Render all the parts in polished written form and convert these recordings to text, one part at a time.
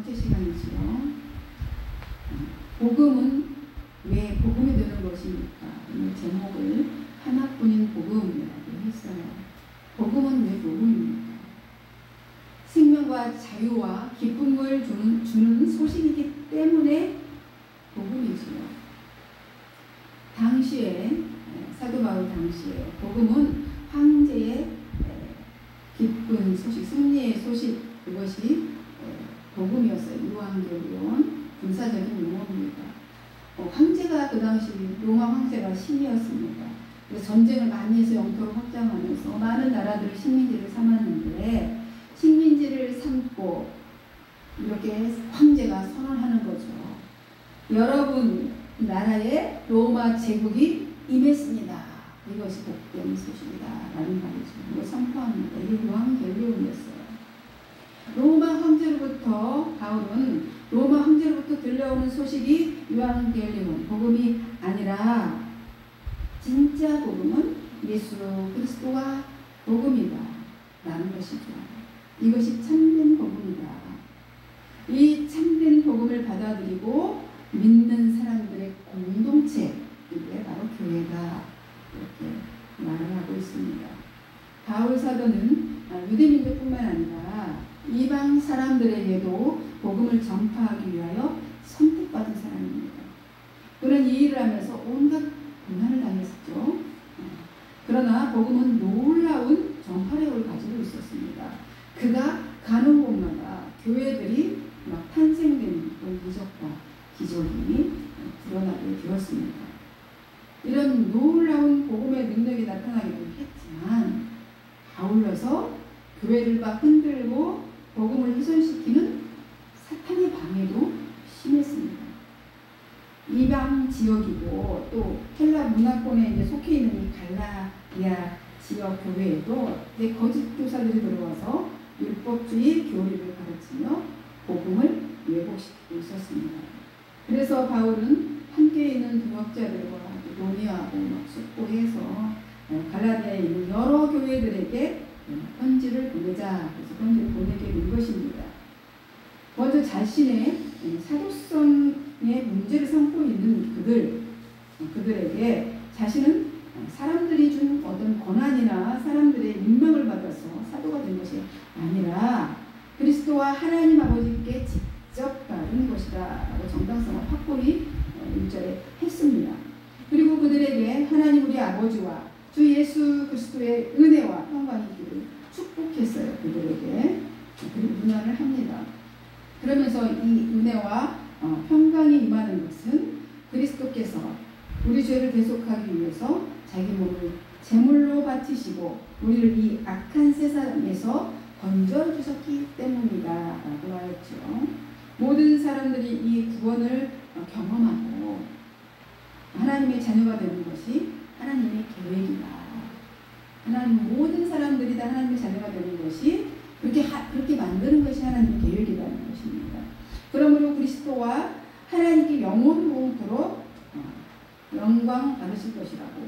번째 시간이지요. 복음은 왜 복음이 되는 것입니까? 오늘 제목을 하나뿐인 복음이라고 했어요. 복음은 왜 복음입니까? 생명과 자유와 기쁨을 주는 소식이기 때문에 복음이지요. 당시에 사도 바울 당시에 복음은 황제의 기쁜 소식, 승리의 소식, 그것이 복음이었어요. 유한결론 군사적인 용어입니다. 황제가 그 당시 로마 황제가 신이었습니다. 그래서 전쟁을 많이 해서 영토를 확장하면서 많은 나라들을 식민지를 삼았는데 식민지를 삼고 이렇게 황제가 선언하는 거죠. 여러분 나라에 로마 제국이 임했습니다. 이것이 복된 소식이다 라는 말이죠. 이걸 선포합니다. 이게 유한결론이었어요. 로마 황제로부터 바울은 로마 황제로부터 들려오는 소식이 유한결론 복음이 아니라 진짜 복음은 예수 그리스도와 복음이다 라는 것이죠. 이것이 참된 복음이다. 이 참된 복음을 받아들이고 믿는 사람들의 공동체, 이게 바로 교회다 이렇게 말을 하고 있습니다. 바울 사도는 유대민족뿐만 아니라 이방 사람들에게도 복음을 전파하기 위하여 선택받은 사람입니다. 그는 이 일을 하면서 온갖 고난을 당했었죠. 그러나 복음은 놀라운 전파력을 가지고 있었습니다. 그가 가는 곳마다 교회들이 막 탄생되는 그런 이적과 기적이 드러나게 되었습니다. 이런 놀라운 복음의 능력이 나타나기도 했지만 아울러서 교회를 막 흔들고 복음을 훼손시키는 사탄의 방해도 심했습니다. 이방 지역이고 또 헬라 문화권에 이제 속해 있는 이 갈라디아 지역 교회에도 이제 거짓 교사들이 들어와서 율법주의 교리를 가르치며 복음을 왜곡시키고 있었습니다. 그래서 바울은 함께 있는 동역자들과 논의하고 막 숙고해서 갈라디아에 있는 여러 교회들에게 편지를 보내자. 그래서 편지를 보내게 된 것입니다. 먼저 자신의 사도성의 문제를 삼고 있는 그들에게 자신은 사람들이 준 어떤 권한이나 사람들의 임명을 받아서 사도가 된 것이 아니라 그리스도와 하나님 아버지께 직접 받은 것이다 라고 정당성을 확고히 1절에 했습니다. 그리고 그들에게 하나님 우리 아버지와 주 예수 그리스도의 은혜와 평강이 있기를 축복했어요. 그들에게 그리고 문안을 합니다. 그러면서 이 은혜와 평강이 임하는 것은 그리스도께서 우리 죄를 대속하기 위해서 자기 몸을 제물로 바치시고 우리를 이 악한 세상에서 건져주셨기 때문이다 라고 하였죠. 모든 사람들이 이 구원을 경험하고 하나님의 자녀가 되는 것이 하나님의 계획이다. 하나님 모든 사람들이 다 하나님의 자녀가 되는 것이 그렇게 만드는 것이 하나님의 계획이라는 것입니다. 그러므로 그리스도와 하나님께 영원토록 영광 받으실 것이라고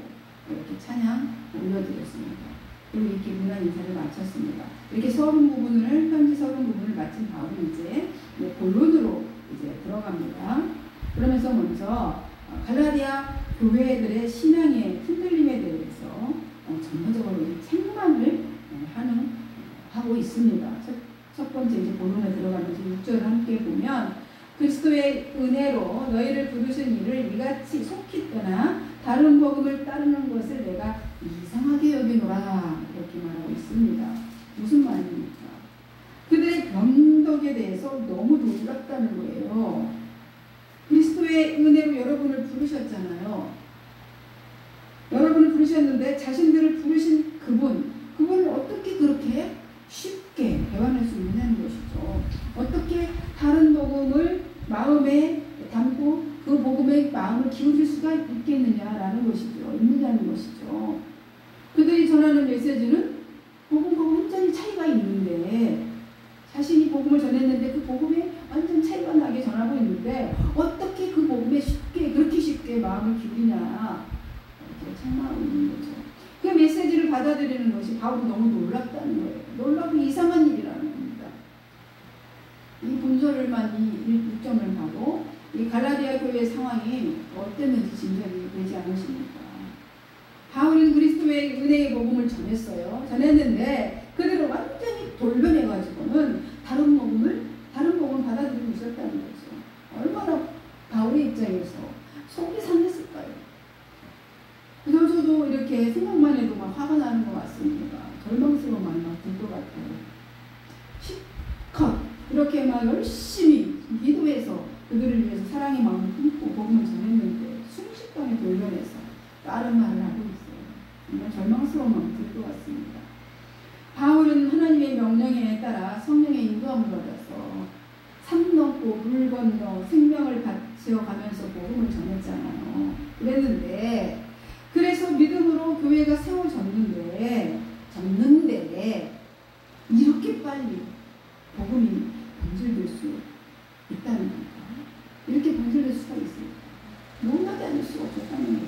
이렇게 찬양 올려드렸습니다. 그리고 이렇게 문안 인사를 마쳤습니다. 이렇게 편지 서론 부분을 마친 다음에 이제 본론으로 이제 들어갑니다. 그러면서 먼저 갈라디아 교회들의 신앙의 흔들림에 대해서 전반적으로 책망을 하고 있습니다. 첫 번째 이제 본론에 들어가면서 6절을 함께 보면 그리스도의 은혜로 너희를 부르신 이를 이같이 속히 떠나 다른 복음을 따르는 것을 내가 이상하게 여기노라 이렇게 말하고 있습니다. 무슨 말입니까? 그들의 변덕에 대해서 너무 놀랍다는 거예요. 그리스도의 은혜로 여러분을 부르셨잖아요. 여러분을 부르셨는데 자신들을 부르신 그분을 어떻게 그렇게 쉽게 배반할 수 있냐는 것이죠. 어떻게 다른 복음을 마음에 담고 그 복음에 마음을 기울일 수가 있겠느냐라는 것이죠. 있느냐는 것이죠. 그들이 전하는 메시지는 복음과 완전히 차이가 있는데 자신이 복음을 전했는데 그 복음에 완전 차이가 나게 전하고 있는데 어떻게 그 복음에 그렇게 쉽게 마음을 기울이냐 이렇게 책망하고 있는 거죠. 그 메시지를 받아들이는 것이 바울이 너무 놀랍다는 거예요. 놀라고 이상한 일이라는 겁니다. 이분 본설만 이 6점을 봐도 이 갈라디아 교회의 상황이 어땠는지 짐작이 되지 않으십니까? 바울은 그리스도의 은혜의 복음을 전했는데 그들은 완전히 돌변해가지고는 다른 복음을 받아들이고 있었다는 거죠. 얼마나 바울의 입장에서 속이 상했을까요? 저도 이렇게 생각만 해도 막 화가 나는 것 같습니다. 절망스러운 마음이 막 들 것 같아요. 실컷 이렇게 막 열심히 기도해서 그들을 위해서 사랑의 마음을 품고 복음을 전했는데 순식간에 돌변해서 다른 말을 하고 있어요. 정말 절망스러운 마음이 들 것 같습니다. 바울은 하나님의 명령에 따라 성령의 인도함을 받아서 산 넘고 물 건너 생명을 바치어가면서 복음을 전했잖아요. 그랬는데 그래서 믿음으로 교회가 세워졌는데 이렇게 빨리 복음이 변질될 수 있다는 겁니다. 이렇게 변질될 수가 있습니다. 너무나도 않을 수 없었다는 거죠.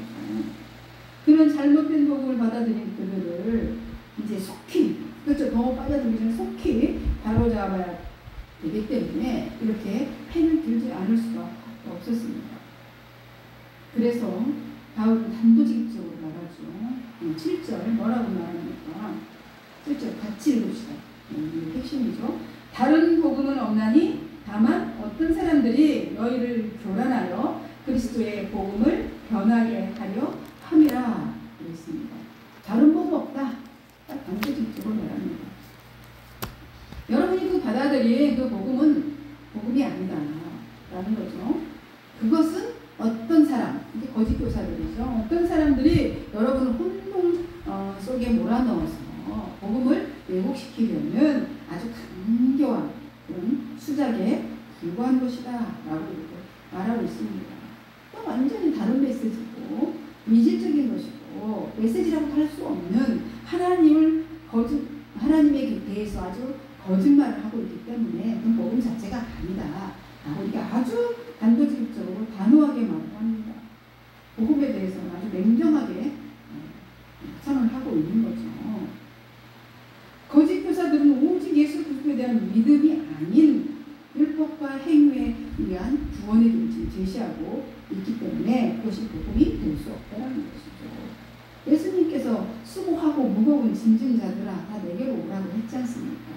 그런 잘못된 복음을 받아들인 그들을 이제 속히, 그렇죠, 더 빠져들기 전에 속히 바로잡아야 되기 때문에 이렇게 펜을 들지 않을 수가 없었습니다. 그래서 바울은 단도직입적으로 말하죠. 7절 뭐라고 말합니까? 7절 같이 읽읍시다. 이게 핵심이죠. 다른 복음은 없나니 다만 어떤 사람들이 너희를 교란하여 그리스도의 복음을 변하게 하려 함이라 그랬습니다. 다른 복음 없다. 딱 단도직입적으로 말합니다. 여러분이 그 받아들인 그 복음은 복음이 아니다 라는 거죠. 그것은 어떤 사람, 이게 거짓 교사들이죠. 어떤 사람들이 여러분을 혼동 속에 몰아넣어서 복음을 왜곡시키려는 아주 간교한 그런 수작에 불과한 것이다 라고 말하고 있습니다. 또 완전히 다른 메시지고 미질적인 것이고 메시지라고 할 수 없는 하나님에 대해서 아주 거짓말을 하고 있기 때문에 그 복음 자체가 아니다 라고 이렇게 아주 단도직입적으로 단호하게 말을 합니다. 복음에 대해서는 아주 냉정하게 선언을 하고 있는 거죠. 거짓 교사들은 오직 예수 그리스도에 대한 믿음이 아닌 율법과 행위에 의한 구원의 길을 제시하고 있기 때문에 그것이 복음이 될 수 없다는 것이죠. 예수님께서 수고하고 무거운 짐진 자들아 다 내게로 오라고 했지 않습니까?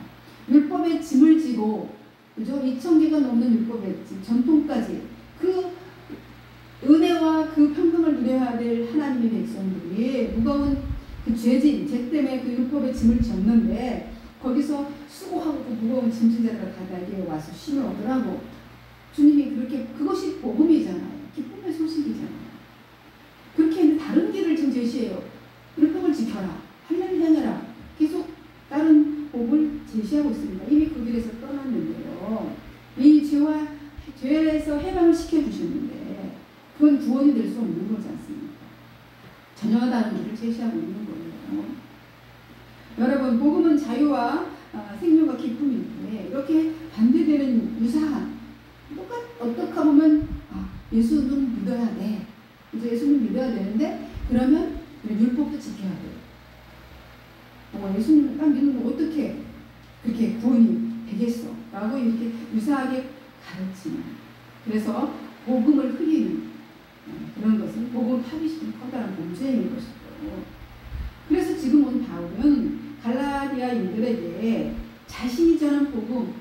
율법의 짐을 지고 그죠? 2000개가 넘는 율법의 전통까지 그 은혜와 그 평강을 누려야 될 하나님의 백성들이 무거운 그 죄 때문에 그 율법의 짐을 졌는데 거기서 수고하고 그 무거운 짐진자들과 다 나에게 와서 쉼을 얻으라고 주님이 그렇게 그것이 복음이잖아요. 기쁨의 소식이잖아요. 그렇게 했는데 다른 길을 지금 제시해요. 율법을 지켜라. 하나님을 향해라. 계속 다른 복을 제시하고 있습니다. 이미 그 길에서 떠났는데요. 이 죄에서 해방을 시켜주셨는데 그건 구원이 될 수 없는 거지 않습니까? 전혀 다른 길을 제시하고 있는 거예요. 여러분 복음은 자유와 생명과 기쁨인데 이렇게 반대되는 유사한 어떻게 보면 예수는 믿어야 돼. 이제 예수는 믿어야 되는데 그러면 율법도 지켜야 돼. 예수님을 딱 믿는 거 어떻게 그렇게 구원이 되겠어? 라고 이렇게 유사하게 가르치는. 그래서 복음을 흘리는 그런 것은 복음을 파괴시키는 커다란 범죄인 것이고. 그래서 지금 온 바울은 갈라디아인들에게 자신이 전한 복음,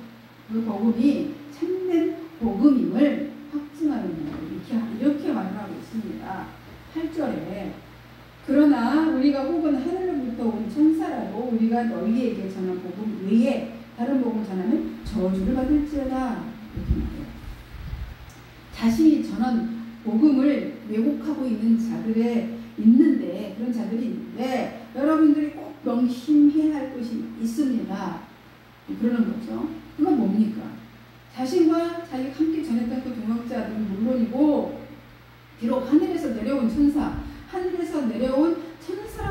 그 복음이 참된 복음임을 확증하는 이렇게 말을 하고 있습니다. 8절에 그러나 우리가 혹은 하늘로부터 온 천사라도 우리가 너희에게 전한 복음 외에 다른 복음을 전하면 저주를 받을지어다 이렇게 말해요. 자신이 전한 복음을 왜곡하고 있는 있는데 그런 자들이 있는데 여러분들이 꼭 명심해야 할 것이 있습니다. 그러는 거죠. 그건 뭡니까? 자신과 자기가 함께 전했던 그 동역자들은 물론이고 비록 하늘에서 내려온 천사라고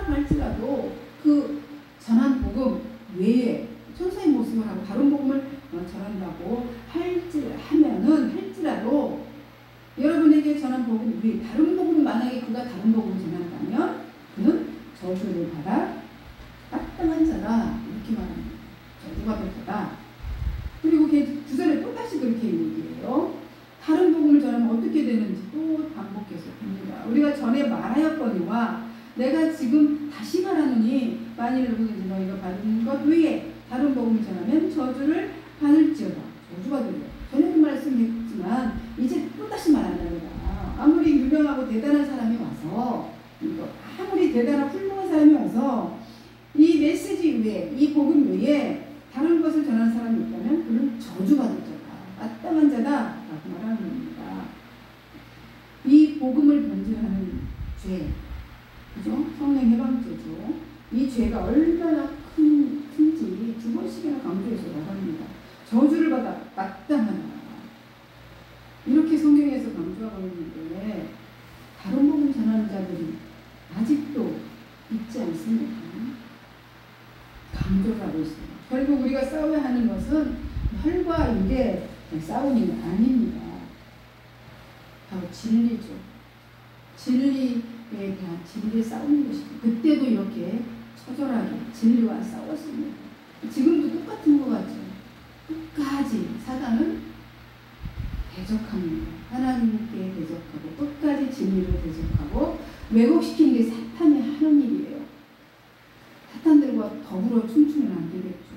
할지라도 그 전한 복음 외에 천사의 모습을 하고 다른 복음을 전한다고 할지라도 여러분에게 전한 복음 외에 다른 복음 만약에 그가 다른 복음을 전한다면 그는 저주를 받아 따뜻한 자라 이렇게 말합니다. 저주가 될 거다. 그리고 9절에 똑같이 그렇게 내가 지금 다시 말하노니 만일 누구든지 너희가 받은 것 외에 다른 복음을 전하면 저주를 받을지어다. 저주받으려. 전에도 말씀했지만 이제 또다시 말한답니다. 아무리 유명하고 대단한 사람이 와서 아무리 대단한 훌륭한 사람이 와서 이 메시지 외에 이 복음 외에 다른 것을 전하는 사람이 있다면 그는 저주받을 자다. 마땅한 자다라고 말하는 겁니다. 이 복음을 변질하는 죄, 그죠? 성령 해방죄죠. 이 죄가 얼마나 큰지 두 번씩이나 강조해서 나갑니다. 저주를 받아 마땅하다. 이렇게 성경에서 강조하고 있는데 다른 복음 전하는 자들이 아직도 있지 않습니까? 강조를 하고 있습니다. 결국 우리가 싸워야 하는 것은 혈과 육의 싸움이 아닙니다. 바로 진리죠. 진리에 대한 진리에 싸우는 것입니다. 그때도 이렇게 처절하게 진리와 싸웠습니다. 지금도 똑같은 것 같죠. 끝까지 사단은 대적합니다. 하나님께 대적하고 끝까지 진리를 대적하고 왜곡시키는 게 사탄이 하는 일이에요. 사탄들과 더불어 춤추면 안 되겠죠.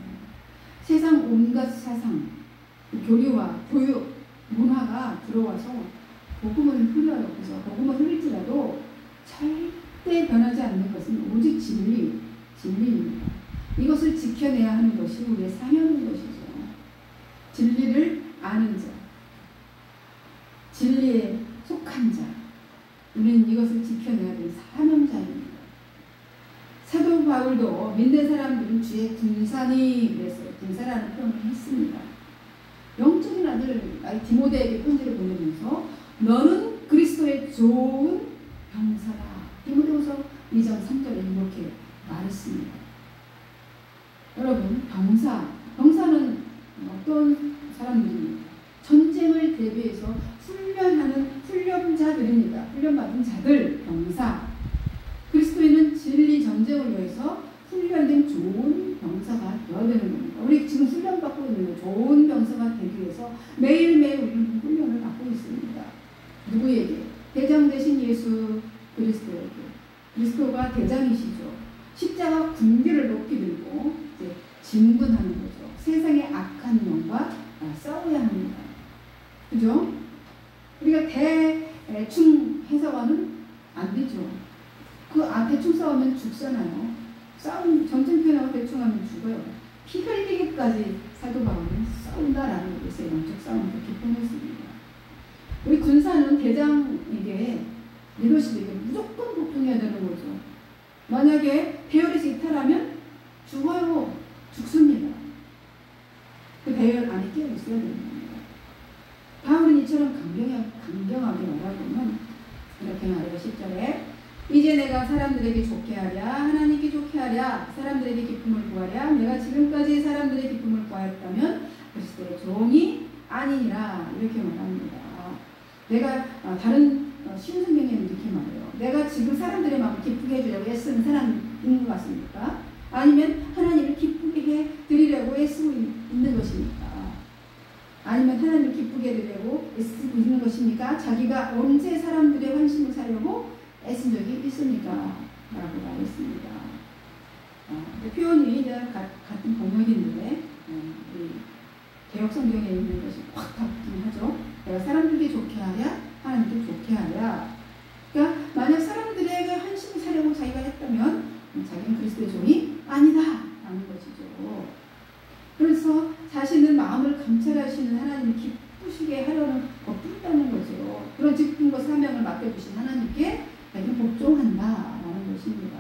세상 온갖 사상, 교리와 교육, 문화가 들어와서 복음을 흘려요. 그래서 복음을 흘릴지라도 절대 변하지 않는 것은 오직 진리입니다. 이것을 지켜내야 하는 것이 우리의 사명인 것이죠. 진리를 아는 자, 진리에 속한 자, 우리는 이것을 지켜내야 될 사명자입니다. 사도 바울도 믿는 사람들은 주의 군사니 그랬어요. 군사라는 표현을 했습니다. 영적인 아들 디모데에게 편지를 보내면서 너는 그리스도의 좋은 병사다. 디모데후서 2장 3절에 이렇게 말했습니다. 여러분, 병사는 어떤 사람들입니까? 전쟁을 대비해서 훈련하는 훈련자들입니다. 훈련받은 자들, 병사. 그리스도인은 진리 전쟁을 위해서 훈련된 좋은 병사가 되어야 되는 겁니다. 우리 지금 훈련받고 있는 좋은 병사가 되기 위해서 매일매일 우리는 훈련을 받고 있습니다. 누구에게? 대장 되신 예수 그리스도에게. 그리스도가 대장이시죠. 십자가 군기를 높이 들고 이제 진군하는 거죠. 세상의 악한 영과 싸워야 합니다. 그죠? 우리가 대충 해서와는 안 되죠. 대충 싸우면 죽잖아요. 전쟁편하고 대충 하면 죽어요. 피 흘리기까지 사도 바울은 싸운다라는 것에서 영적 싸움을 그렇게 표현했습니다. 우리 군사는 대장에게 리더십에게 무조건 복종해야 되는 거죠. 만약에 대열에서 이탈하면 죽어요. 죽습니다. 그 대열 안에 끼어 있어야 되는 겁니다. 바울은 이처럼 강경하게 말하고는 이렇게 말해요. 10절에 이제 내가 사람들에게 좋게 하랴 하나님께 좋게 하랴 사람들에게 기쁨을 구하랴 내가 지금까지 사람들의 기쁨을 구하였다면 그리스도의 종이 아니니라 이렇게 말합니다. 내가 다른 쉬운 성경에는 이렇게 말해요. 내가 지금 사람들의 마음을 기쁘게 해주려고 애쓰는 사람인 것 같습니까? 아니면 하나님을 기쁘게 해드리려고 애쓰고 있는 것입니까? 아니면 하나님을 기쁘게 해드리려고 애쓰고 있는 것입니까? 자기가 언제 사람들의 환심을 사려고 애쓴 적이 있습니까? 라고 말했습니다. 표현이 같은 번역인데 개혁성경에 있는 것이 확 닿긴 하죠. 내가 사람들에게 좋게 하랴 하나님께 좋게 하랴. 그러니까 만약 사람들에게 환심을 사려고 자기가 했다면 자기는 그리스도의 종이 아니다 라는 것이죠. 그래서 자신은 마음을 감찰하시는 하나님을 기쁘시게 하려는 것뿐이라는 거죠. 그런 직분과 사명을 맡겨주신 하나님께 자기는 복종한다라는 것입니다.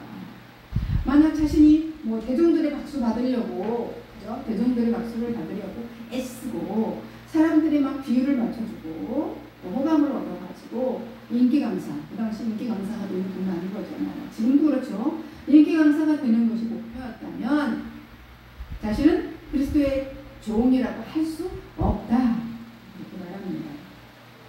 만약 자신이 대종들의 박수 받으려고, 그죠? 대종들의 박수를 받으려고 애쓰고 사람들의 막 비유를 맞춰주고 호감을 얻어가지고 인기 강사, 그 당시 인기 강사가 되는 분 아닌 거잖아요. 지금도 그렇죠. 인기 강사가 되는 것이 목표였다면 자신은 그리스도의 종이라고 할 수 없다 이렇게 말합니다.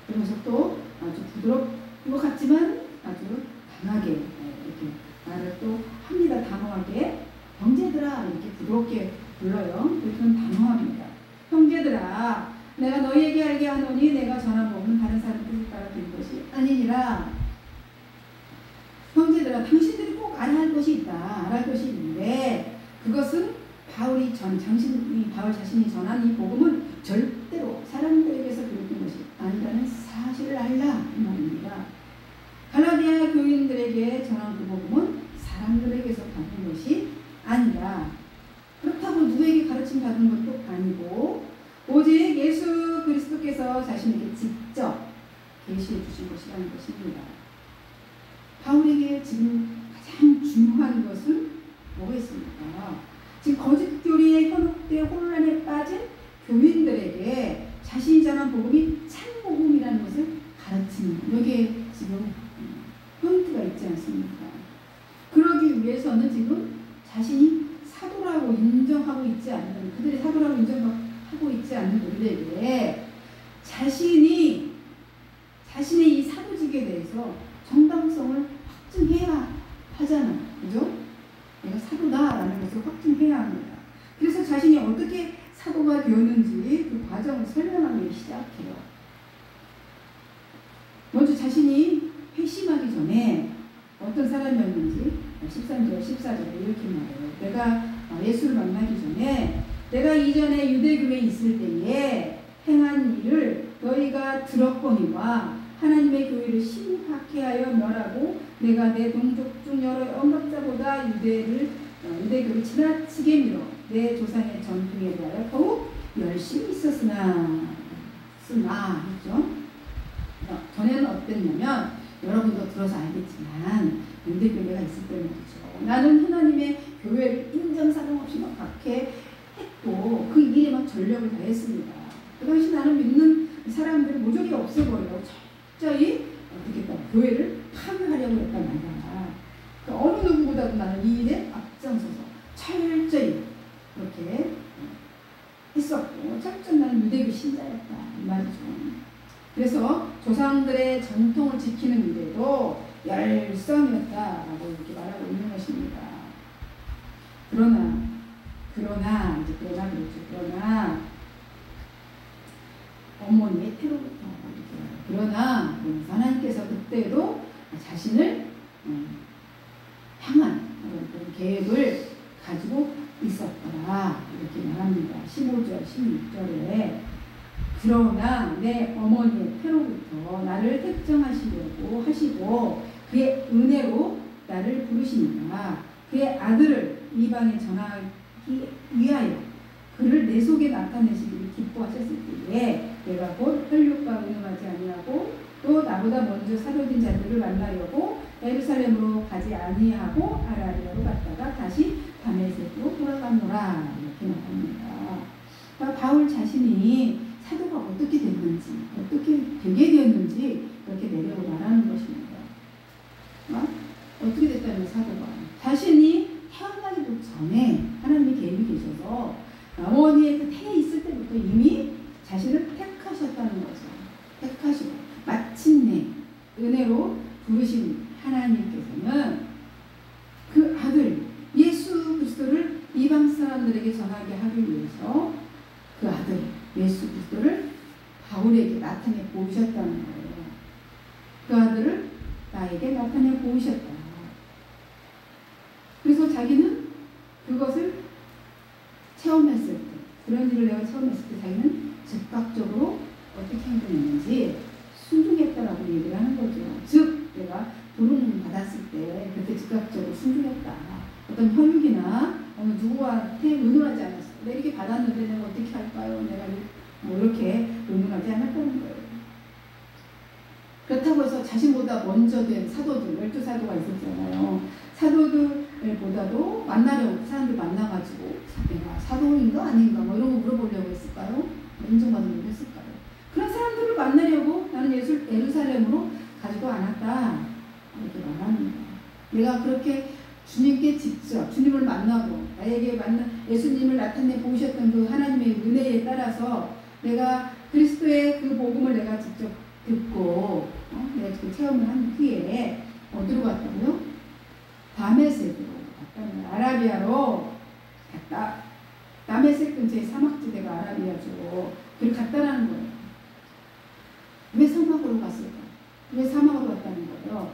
그러면서 또 아주 부드러운 것 같지만 아주 강하게 이렇게 말을 또 합니다. 단호하게 형제들아 이렇게 부드럽게 불러요. 그것은 단호합니다. 형제들아 내가 너희에게 알게 하노니 내가 전한 복음은 다른 사람 뜻을 따라 된 것이 아니니라. 형제들아 당신들이 꼭 알았다. 알할 것이 있는데 그것은 바울 자신이 전한 이 복음은 절대로 사람들에게서 비롯된 것이 아니라는 사실을 알라 이 말입니다. 갈라디아 교인들에게 전한 그 복음은 사람들에게서 받은 것이 아니라 그렇다고 누구에게 가르침 받은 것도 아니고 오직 예수 그리스도께서 자신에게 직접 계시해 주신 것이라는 것입니다. 바울에게 지금 가장 중요한 것은 뭐가 있습니까? 지금 거짓 교리에 현혹돼 혼란에 빠진 교인들에게 자신이 전한 복음이 참 복음이라는 것을 가르치는 여기에 지금 포인트가 있지 않습니까? 그러기 위해서는 지금 자신이 사도라고 인정하고 있지 않는 그들이 사도라고 인정하고 있지 않는 우리에게 자신의 이 사도직에 대해서 정당성을 확증해야 하잖아. 그죠? 내가 사도다라는 것을 확증해야 합니다. 그래서 자신이 어떻게 사도가 되었는지 그 과정을 설명하기 시작해요. 먼저 자신이 회심하기 전에 어떤 사람이었는지 13절, 14절에 이렇게 말해요. 내가 예수를 만나기 전에 내가 이전에 유대교회에 있을 때에 행한 일을 너희가 들었거니와 하나님의 교회를 심각해 하여 멸하고 내가 내 동족 중 여러 언급자보다 유대교를 지나치게 밀어 내 조상의 전통에 대하여 더욱 열심히 있었으나 했죠. 전에는 어땠냐면 여러분도 들어서 알겠지만 유대교회가 있을 때는 그렇죠. 나는 하나님의 교회를 인정사정 없이 막 박해했고 그 일에 막 전력을 다했습니다. 그 당시 나는 믿는 사람들을 모조리 없애버리고 철저히 어떻게 했다 교회를 파괴하려고 했단 말이야. 그러니까 어느 누구보다도 나는 이 일에 앞장서서 철저히 그렇게 했었고 철저히 나는 유대교 신자였다 이 말이죠. 그래서 조상들의 전통을 지키는 일에도 열성이었다라고 이렇게 말하고 있는 것입니다. 그러나 어머니의 태로부터 그러나 하나님께서 그때도 자신을 향한 그런 계획을 가지고 있었더라 이렇게 말합니다. 15절 16절에 그러나 내 어머니의 태로부터 나를 택정하시려고 하시고 그의 은혜로 나를 부르시니까 그의 아들을 이방에 전하기 위하여 그를 내 속에 나타내시기를 기뻐하셨을 때에 내가 곧 혈육과 의논하지 아니하고 또 나보다 먼저 사도된 자들을 만나려고 예루살렘으로 가지 아니하고 아라리아로 갔다가 다시 다메섹으로 돌아가노라 이렇게 말합니다. 그러니까 바울 자신이 사도가 어떻게 됐는지 어떻게 되게 되었는지 그렇게 내려고 말하는 것입니다. 어떻게 됐다는 사도가 자신이 태어나기도 전에 하나님이 계획이 계셔서 어머니의 그 태에 있을 때부터 이미 자신을 택하셨다는 거죠. 택하시고 마침내 은혜로 부르신 하나님께서는 그 아들 예수 그리스도를 이방 사람들에게 전하게 하기 위해서 그 아들 예수 그리스도를 바울에게 나타내 보이셨다는 거예요. 그 아들을 나에게 나타내 보이셨다. 그래서 자기는 그것을 체험했을 때 그런 일을 내가 체험했을 때 자기는 즉각적으로 어떻게 행동했는지 순종했다라고 얘기를 하는 거죠. 즉 내가 부름 받았을 때 그때 즉각적으로 순종했다. 어떤 혈육이나 어느 누구한테 의논하지 않았어. 내가 이렇게 받았는데 내가 어떻게 할까요? 내가 뭐 이렇게 의논하지 않았다는 거예요. 그렇다고 해서 자신보다 먼저 된 사도들 12사도가 있었잖아요. 사도들보다도 만나려고 사람들 만나가지고 내가 사도인가 아닌가 뭐 이런 거 물어보려고 했을까요? 인정받으려고 했을까요? 그런 사람들을 만나려고 나는 예루살렘으로 가지도 않았다 이렇게 말합니다. 내가 그렇게 주님께 직접 주님을 만나고 나에게 예수님을 나타내 보이셨던 그 하나님의 은혜에 따라서 내가 그리스도의 그 복음을 내가 직접 듣고 내가 그 체험을 한 후에 어디로 갔다고요? 다메섹으로 갔다는 아라비아로 갔다. 다메섹 근처의 사막지대가 아라비아죠. 그걸 갔다라는 거예요. 왜 사막으로 갔을까? 왜 사막으로 갔다는 거예요?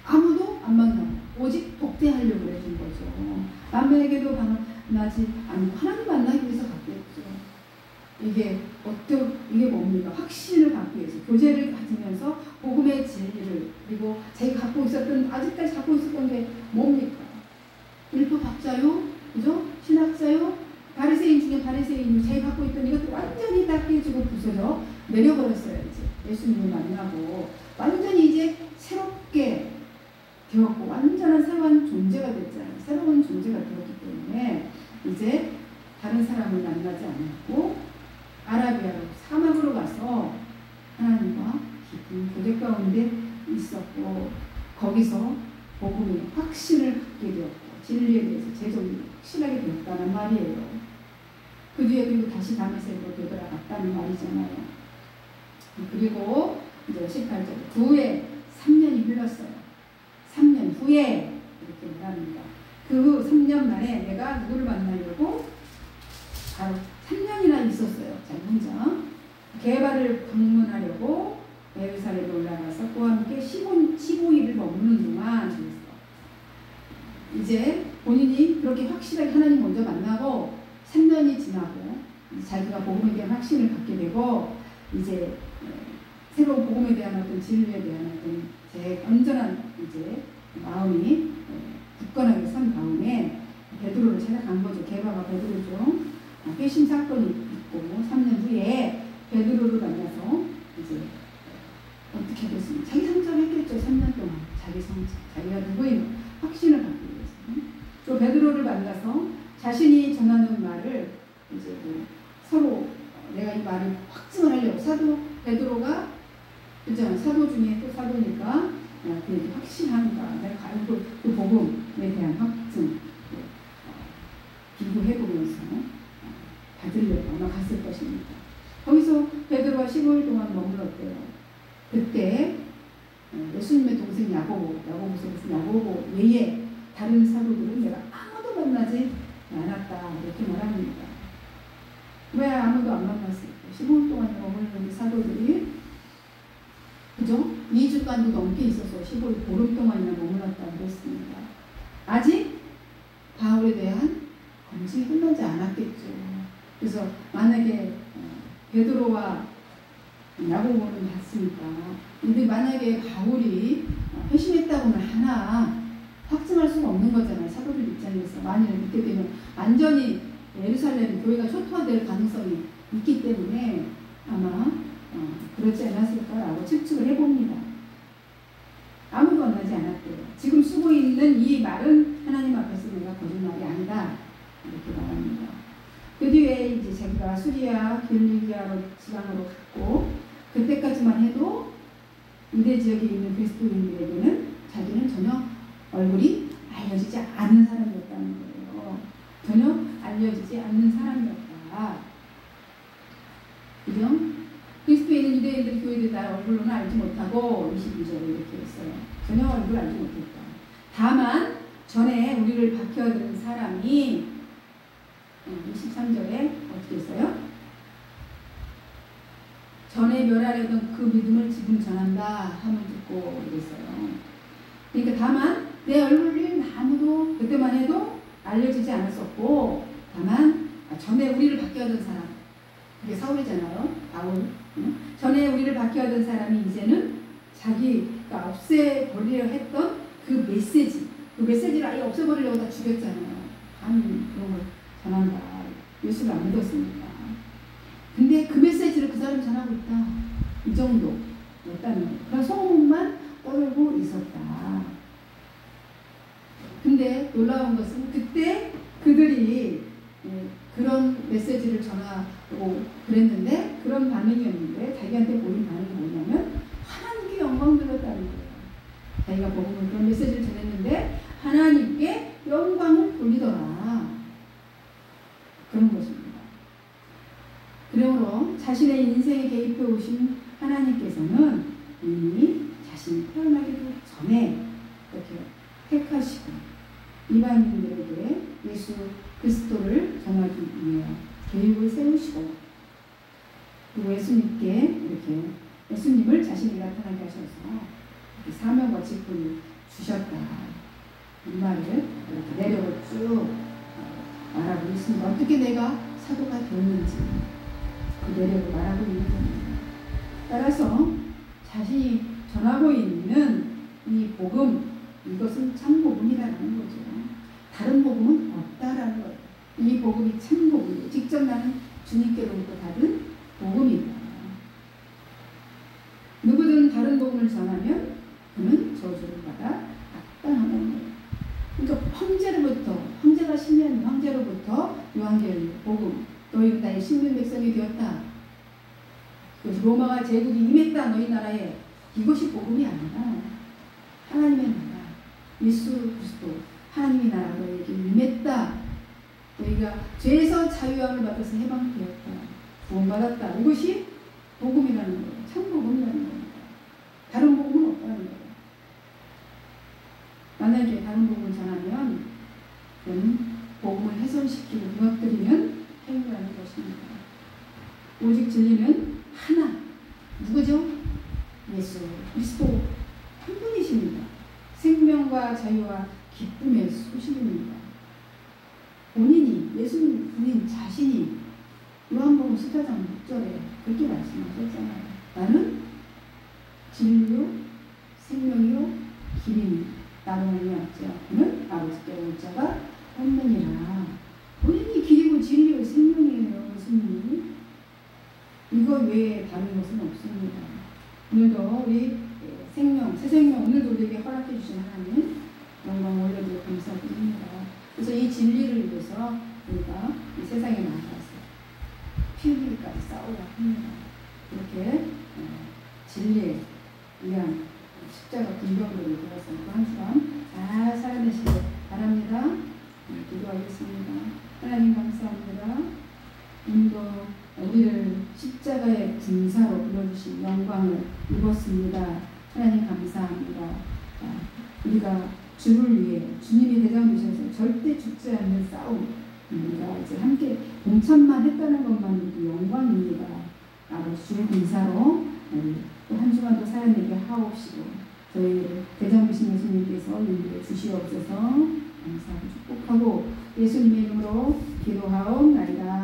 아무도 안 만나고 오직 독대하려고 해준 거죠. 남에게도 반응하지 않고 하나님 만나기 위해서 갔겠죠. 이게 뭡니까? 확신을 갖기 위해서 교제를 가지면서 복음의 진리를, 그리고 자기가 갖고 있었던, 아직까지 갖고 있었던 게 뭡니까? 율법학자요, 그죠? 신학자요, 바리새인 중에 바리새인이 자기가 갖고 있던 이것도 완전히 다 깨지고 부서져 내려버렸어요. 이제 예수님을 만나고 완전히 이제 새롭게 되었고 완전한 새로운 존재가 됐잖아요. 새로운 존재가 되었기 때문에 이제 다른 사람을 만나지 않았고 아라비아로 사막으로 가서 하나님과 깊은 교제 가운데 있었고 거기서 복음의 확신을 갖게 되었고 진리에 대해서 제정이 확실하게 되었다는 말이에요. 그 뒤에 그리고 다시 다메섹으로 되돌아갔다는 말이잖아요. 그리고 이제 18절 그 후에 3년이 흘렀어요. 3년 후에 이렇게 말합니다. 그 후 3년 만에 내가 누구를 만나려고 바로 3년이나 있었어요. 자기 혼자 게바를 방문하려고 예루살렘에 올라가서 그와 함께 15일을 머무는 동안 이제 본인이 그렇게 확실하게 하나님 먼저 만나고 3년이 지나고 자기가 복음에 대한 확신을 갖게 되고 이제 새로운 복음에 대한 어떤 진리에 대한 어떤 제 온전한 이제 마음이 굳건하게 선 다음에 베드로를 찾아간 거죠. 게바가 베드로죠. 회심 사건이 있고 3년 후에 베드로를 만나서 이제 어떻게 됐습니까? 자기 성장했겠죠. 3년 동안 자기 성장, 자기가 누구인 확신을 갖기 위해서. 또 베드로를 만나서 자신이 전하는 말을 이제 서로 내가 이 말을 확증을 하려고 사도 베드로가 그죠? 사도 중에 또 사도니까 그게 확신한가 내가 알고 그 복음에 대한 확증 비교해보면서 받으려고 아마 갔을 것입니다. 거기서 베드로가 15일 동안 머물렀대요. 그때 예수님의 동생 야고보 외에 다른 사도들은 내가 아무도 만나지 않았다 이렇게 말합니다. 왜 아무도 안 만났을까? 15일 동안 머물렀는데 사도들이 그죠? 2주간도 넘게 있어서 15일 보름 동안이나 머물렀다고 했습니다. 아직 바울에 대한 검증이 끝나지 않았겠죠. 그래서 만약에 베드로와 야고보는 봤으니까 근데 만약에 바울이 회심했다고는 하나 확증할 수가 없는 거잖아요. 사도들 입장에서 만일 이렇게 되면 완전히 예루살렘 교회가 초토화될 가능성이 있기 때문에 아마 그렇지 않았을까라고 측측을 해봅니다. 아무도 만나지 않았대요. 지금 쓰고 있는 이 말은 하나님 앞에서 내가 거짓말이 아니다 이렇게 말합니다. 그 뒤에 이제 자기가 수리아 길리기아로 지방으로 갔고 그때까지만 해도 유대 지역에 있는 그리스도인들에게는 자기는 전혀 얼굴이 알려지지 않는 사람이었다는 거예요. 전혀 알려지지 않는 사람이었다. 그죠? 그리스도에 있는 유대인들 교회들 나 얼굴로는 알지 못하고 22절에 이렇게 했어요. 전혀 얼굴 알지 못했다. 다만 전에 우리를 박혀든 사람이 23절에 어떻게 했어요? 전에 멸하려던 그 믿음을 지금 전한다 하면 듣고 이랬어요. 그러니까 다만 내 얼굴을 아무도 그때만 해도 알려지지 않았었고 다만 전에 우리를 박혀하던 사람 그게 사울이잖아요. 바울. 전에 우리를 박혀하던 사람이 이제는 자기가 없애버리려 했던 그 메시지를 아예 없애버리려고 다 죽였잖아요. 아니 그런 걸 전한다. 예수를 안 믿었으니까. 근데 그 메시지를 그 사람이 전하고 있다. 이 정도였다는 거예요. 그런 소문만 떠들고 있었다. 근데 놀라운 것은 그때 그들이 그런 메시지를 전하고 그랬는데 그런 반응이었는데 자기한테 보인 반응이 뭐냐면 하나님께 영광 들었다는 거예요. 자기가 복음을 그런 메시지를 전했는데 하나님께 영광을 돌리더라. 그런 것입니다. 그러므로 자신의 인생에 개입해 오신 하나님께서는 이미 자신이 태어나기도 전에 이렇게 택하시고 이방인들에게 예수 그리스도를 전하기 위해 계획을 세우시고 그리고 예수님께 이렇게 예수님을 자신이 나타나게 하셔서 사명과 직분을 주셨다. 말을 이렇게 내려고 쭉 말하고 있습니다. 어떻게 내가 사도가 되었는지 그 내력을 말하고 있는 겁니다. 따라서 자신이 전하고 있는 이 복음, 이것은 참 복음이라는 거죠. 다른 복음은 없다라는 거예요. 이 복음이 참 복음이에요. 직접 나는 주님께로부터 받은 복음이다. 누구든 다른 복음을 전하면 그는 저주를 받아 악당하는 거예요. 그러니까 황제가 신비한 황제로부터 요한계열 복음, 너희는 나의 신분 백성이 되었다. 로마가 제국이 임했다. 너희 나라에. 이것이 복음이 아니라 하나님의 나라, 예수 그리스도 하나님의 나라 너희에게 임했다. 너희가 죄에서 자유함을 받아서 해방되었다. 구원받았다. 이것이 복음이라는 거예요. 참 복음이라는 겁니다. 다른 복음은 없다는 거예요. 만약에 다른 복음을 전하면 그는 복음을 훼손시키고 무너뜨리는 행위라는 것입니다. 오직 진리는 하나. 누구죠? 예수 그리스도 한 분이십니다. 생명과 자유와 기쁨의 소식입니다. 본인이 예수님 본인 자신이 요한복음 14장 6절에 그렇게 말씀하셨잖아요. 나는 진리요 생명이요 길이니 나로 말미암지 않고는 아버지께로 올 자가 없느니라. 본인이 길이고 진리요 생명이에요. 예수님이. 이거 외에 다른 것은 없습니다. 오늘도 우리 생명, 새 생명 오늘도 우리에게 허락해 주신 하나님 영광 올려드려 감사드립니다. 그래서 이 진리를 위해서 우리가 이 세상에 나아가서 피 흘리기까지 싸우려 합니다. 이렇게 진리에 위한 십자가 분별을 들어서 한 주간 잘 살아내시길 바랍니다. 기도하겠습니다. 하나님 감사합니다. 오늘도 우리를 십자가의 군사로 불러주신 영광을 입었습니다. 하나님 감사합니다. 우리가 주를 위해 주님이 대장 되셔서 절대 죽지 않는 싸움, 우리가 이제 함께 동참만 했다는 것만으로도 영광입니다. 아버지 주의 군사로 또 한 주간도 살아내게 하옵시고 저희를 대장 되신 예수님께서 인도해 주시옵소서. 감사하고 축복하고 예수님의 이름으로 기도하옵나이다.